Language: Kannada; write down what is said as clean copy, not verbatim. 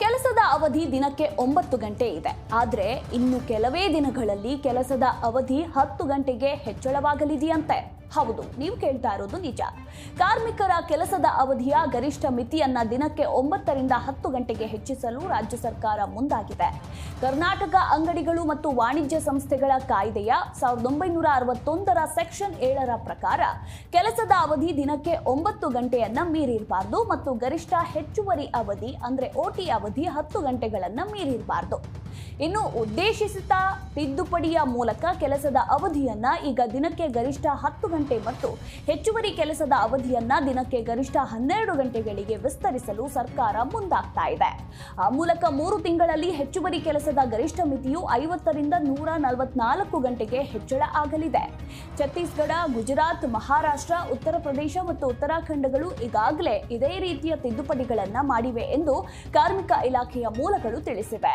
ಕೆಲಸದ ಅವಧಿ ದಿನಕ್ಕೆ 9 ಗಂಟೆ ಇದೆ. ಆದರೆ ಇನ್ನು ಕೆಲವೇ ದಿನಗಳಲ್ಲಿ ಕೆಲಸದ ಅವಧಿ 10 ಗಂಟೆಗೆ ಹೆಚ್ಚಳವಾಗಲಿದೆಯಂತೆ. ಹೌದು, ನೀವು ಕೇಳ್ತಾ ಇರೋದು ನಿಜ. ಕಾರ್ಮಿಕರ ಕೆಲಸದ ಅವಧಿಯ ಗರಿಷ್ಠ ಮಿತಿಯನ್ನ ದಿನಕ್ಕೆ 9 ರಿಂದ 10 ಗಂಟೆಗೆ ಹೆಚ್ಚಿಸಲು ರಾಜ್ಯ ಸರ್ಕಾರ ಮುಂದಾಗಿದೆ. ಕರ್ನಾಟಕ ಅಂಗಡಿಗಳು ಮತ್ತು ವಾಣಿಜ್ಯ ಸಂಸ್ಥೆಗಳ ಕಾಯ್ದೆಯ 1961ರ ಸೆಕ್ಷನ್ 7ರ ಪ್ರಕಾರ ಕೆಲಸದ ಅವಧಿ ದಿನಕ್ಕೆ 9 ಗಂಟೆಯನ್ನ ಮೀರಿರಬಾರದು ಮತ್ತು ಗರಿಷ್ಠ ಹೆಚ್ಚುವರಿ ಅವಧಿ ಅಂದ್ರೆ ಓಟಿ ಅವಧಿ 10 ಗಂಟೆಗಳನ್ನ ಮೀರಿರಬಾರದು. ಇನ್ನು ಉದ್ದೇಶಿಸಿದ ತಿದ್ದುಪಡಿಯ ಮೂಲಕ ಕೆಲಸದ ಅವಧಿಯನ್ನ ಈಗ ದಿನಕ್ಕೆ ಗರಿಷ್ಠ 10 ಗಂಟೆ ಮತ್ತು ಹೆಚ್ಚುವರಿ ಕೆಲಸದ ಅವಧಿಯನ್ನ ದಿನಕ್ಕೆ ಗರಿಷ್ಠ 12 ಗಂಟೆಗಳಿಗೆ ವಿಸ್ತರಿಸಲು ಸರ್ಕಾರ ಮುಂದಾಗ್ತಾ ಇದೆ. ಆ ಮೂಲಕ 3 ತಿಂಗಳಲ್ಲಿ ಹೆಚ್ಚುವರಿ ಕೆಲಸದ ಗರಿಷ್ಠ ಮಿತಿಯು 50 ರಿಂದ 144 ಗಂಟೆಗೆ ಹೆಚ್ಚಳ ಆಗಲಿದೆ. ಛತ್ತೀಸ್ಗಢ, ಗುಜರಾತ್, ಮಹಾರಾಷ್ಟ್ರ, ಉತ್ತರ ಪ್ರದೇಶ ಮತ್ತು ಉತ್ತರಾಖಂಡಗಳು ಈಗಾಗಲೇ ಇದೇ ರೀತಿಯ ತಿದ್ದುಪಡಿಗಳನ್ನ ಮಾಡಿವೆ ಎಂದು ಕಾರ್ಮಿಕ ಇಲಾಖೆಯ ಮೂಲಗಳು ತಿಳಿಸಿವೆ.